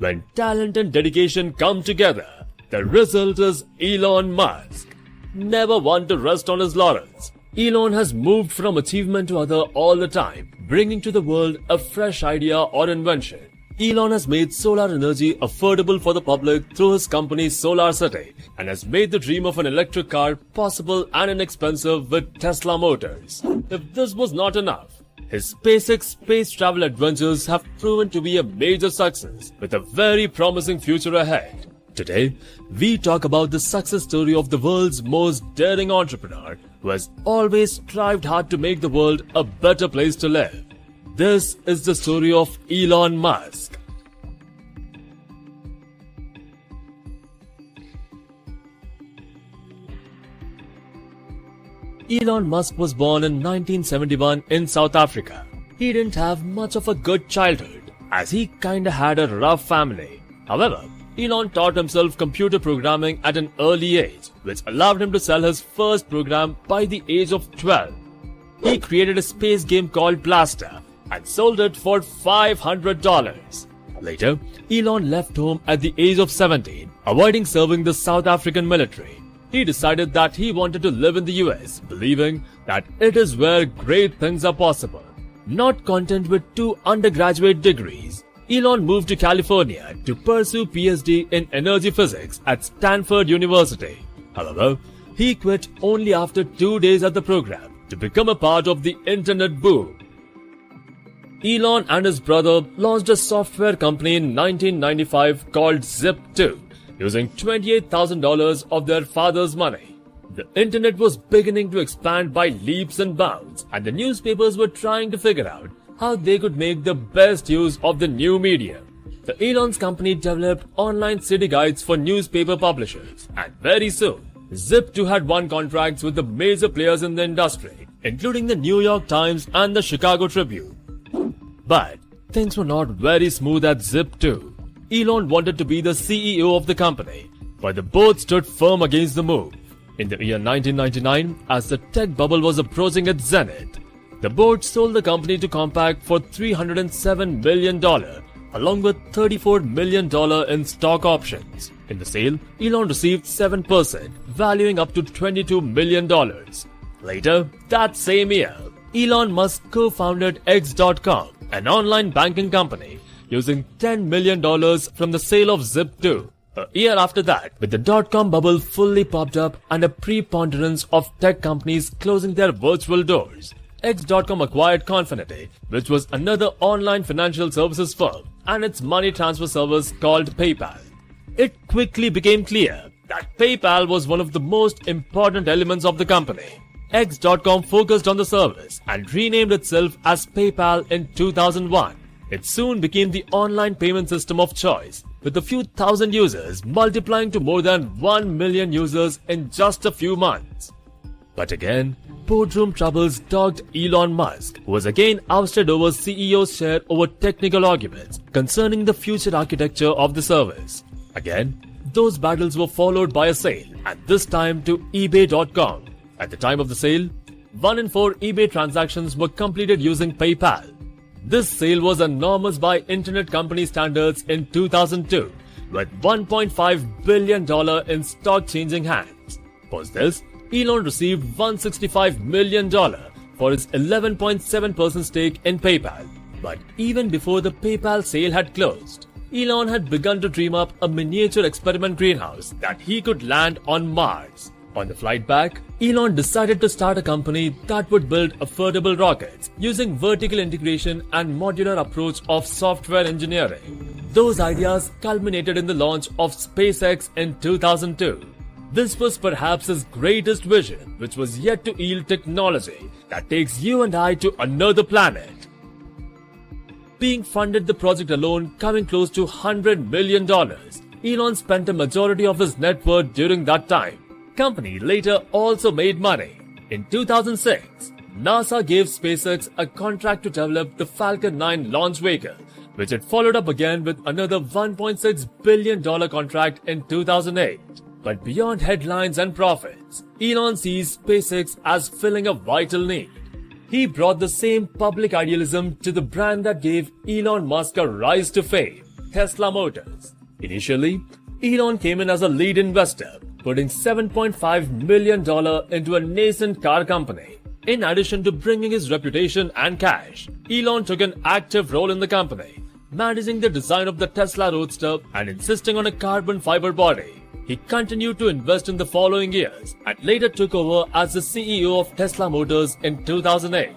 When talent and dedication come together, the result is Elon Musk. Never one to rest on his laurels, Elon has moved from achievement to other all the time, bringing to the world a fresh idea or invention. Elon has made solar energy affordable for the public through his company SolarCity and has made the dream of an electric car possible and inexpensive with Tesla motors. If this was not enough, his SpaceX space travel adventures have proven to be a major success with a very promising future ahead. Today, we talk about the success story of the world's most daring entrepreneur who has always strived hard to make the world a better place to live. This is the story of Elon Musk. Elon Musk was born in 1971 in South Africa. He didn't have much of a good childhood, as he kinda had a rough family. However, Elon taught himself computer programming at an early age, which allowed him to sell his first program by the age of 12. He created a space game called Blaster and sold it for $500. Later, Elon left home at the age of 17, avoiding serving the South African military. He decided that he wanted to live in the US, believing that it is where great things are possible. Not content with 2 undergraduate degrees, Elon moved to California to pursue PhD in energy physics at Stanford University. However, he quit only after 2 days at the program to become a part of the internet boom. Elon and his brother launched a software company in 1995 called Zip2, using $28,000 of their father's money. The internet was beginning to expand by leaps and bounds, and the newspapers were trying to figure out how they could make the best use of the new medium. The Elon's company developed online city guides for newspaper publishers, and very soon, Zip2 had won contracts with the major players in the industry, including the New York Times and the Chicago Tribune. But things were not very smooth at Zip2. Elon wanted to be the CEO of the company, but the board stood firm against the move. In the year 1999, as the tech bubble was approaching its zenith, the board sold the company to Compaq for $307 million, along with $34 million in stock options. In the sale, Elon received 7%, valuing up to $22 million. Later, that same year, Elon Musk co-founded X.com, an online banking company, using $10 million from the sale of Zip2. A year after that, with the dot-com bubble fully popped up and a preponderance of tech companies closing their virtual doors, X.com acquired Confinity, which was another online financial services firm, and its money transfer service called PayPal. It quickly became clear that PayPal was one of the most important elements of the company. X.com focused on the service and renamed itself as PayPal in 2001. It soon became the online payment system of choice, with a few thousand users multiplying to more than 1 million users in just a few months. But again, boardroom troubles dogged Elon Musk, who was again ousted over CEO's share over technical arguments concerning the future architecture of the service. Again, those battles were followed by a sale, and this time to eBay.com. At the time of the sale, 1 in 4 eBay transactions were completed using PayPal. This sale was enormous by internet company standards in 2002, with $1.5 billion in stock changing hands. Post this, Elon received $165 million for his 11.7% stake in PayPal. But even before the PayPal sale had closed, Elon had begun to dream up a miniature experiment greenhouse that he could land on Mars. On the flight back, Elon decided to start a company that would build affordable rockets using vertical integration and modular approach of software engineering. Those ideas culminated in the launch of SpaceX in 2002. This was perhaps his greatest vision, which was yet to yield technology that takes you and I to another planet. Being funded the project alone coming close to $100 million, Elon spent a majority of his net worth during that time. Company later also made money. In 2006, NASA gave SpaceX a contract to develop the Falcon 9 launch vehicle, which it followed up again with another $1.6 billion contract in 2008. But beyond headlines and profits, Elon sees SpaceX as filling a vital need. He brought the same public idealism to the brand that gave Elon Musk a rise to fame. Tesla Motors. Initially, Elon came in as a lead investor, putting $7.5 million into a nascent car company. In addition to bringing his reputation and cash, Elon took an active role in the company, managing the design of the Tesla Roadster and insisting on a carbon fiber body. He continued to invest in the following years and later took over as the CEO of Tesla Motors in 2008.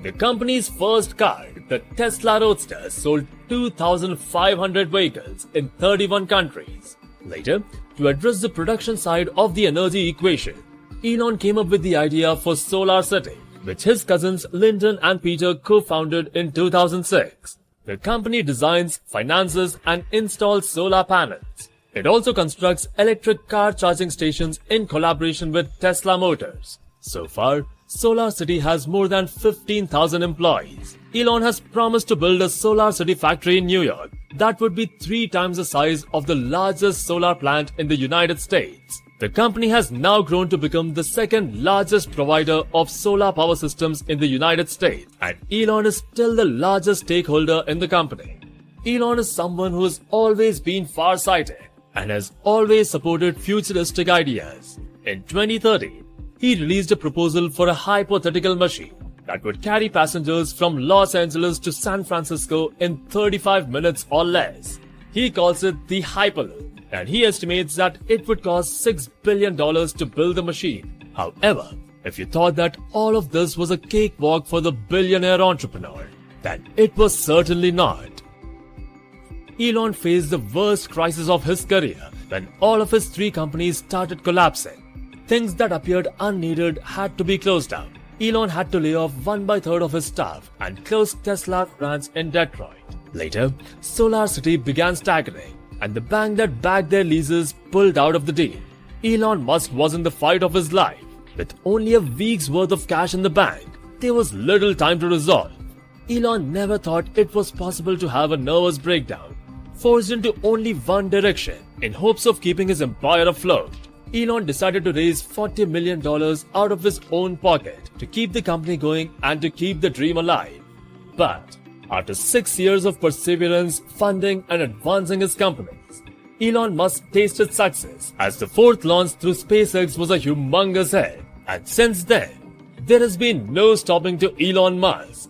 The company's first car, the Tesla Roadster, sold 2,500 vehicles in 31 countries. Later, to address the production side of the energy equation, Elon came up with the idea for Solar City, which his cousins Lyndon and Peter co-founded in 2006. The company designs, finances, and installs solar panels. It also constructs electric car charging stations in collaboration with Tesla Motors. So far, Solar City has more than 15,000 employees. Elon has promised to build a Solar City factory in New York that would be 3 times the size of the largest solar plant in the United States. The company has now grown to become the second largest provider of solar power systems in the United States, and Elon is still the largest stakeholder in the company. Elon is someone who has always been far-sighted and has always supported futuristic ideas. In 2013, he released a proposal for a hypothetical machine that would carry passengers from Los Angeles to San Francisco in 35 minutes or less. He calls it the Hyperloop, and he estimates that it would cost $6 billion to build the machine. However, if you thought that all of this was a cakewalk for the billionaire entrepreneur, then it was certainly not. Elon faced the worst crisis of his career when all of his 3 companies started collapsing. Things that appeared unneeded had to be closed down. Elon had to lay off 1/3 of his staff and close Tesla's branch in Detroit. Later, Solar City began staggering, and the bank that backed their leases pulled out of the deal. Elon Musk was in the fight of his life. With only a week's worth of cash in the bank, there was little time to resolve. Elon never thought it was possible to have a nervous breakdown, forced into only one direction in hopes of keeping his empire afloat. Elon decided to raise $40 million out of his own pocket to keep the company going and to keep the dream alive. But after 6 years of perseverance, funding, and advancing his companies, Elon Musk tasted success as the 4th launch through SpaceX was a humongous hit. And since then, there has been no stopping to Elon Musk.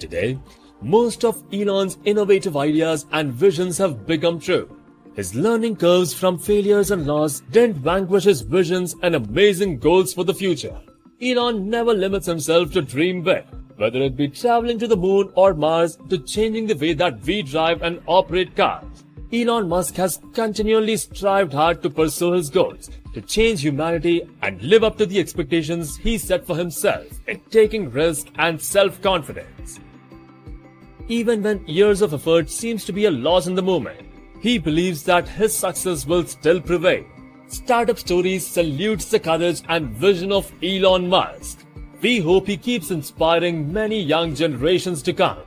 Today, most of Elon's innovative ideas and visions have become true. His learning curves from failures and loss didn't vanquish his visions and amazing goals for the future. Elon never limits himself to dream big, whether it be traveling to the moon or Mars to changing the way that we drive and operate cars. Elon Musk has continually strived hard to pursue his goals, to change humanity and live up to the expectations he set for himself in taking risk and self-confidence. Even when years of effort seems to be a loss in the moment, he believes that his success will still prevail. Startup Stories salutes the courage and vision of Elon Musk. We hope he keeps inspiring many young generations to come.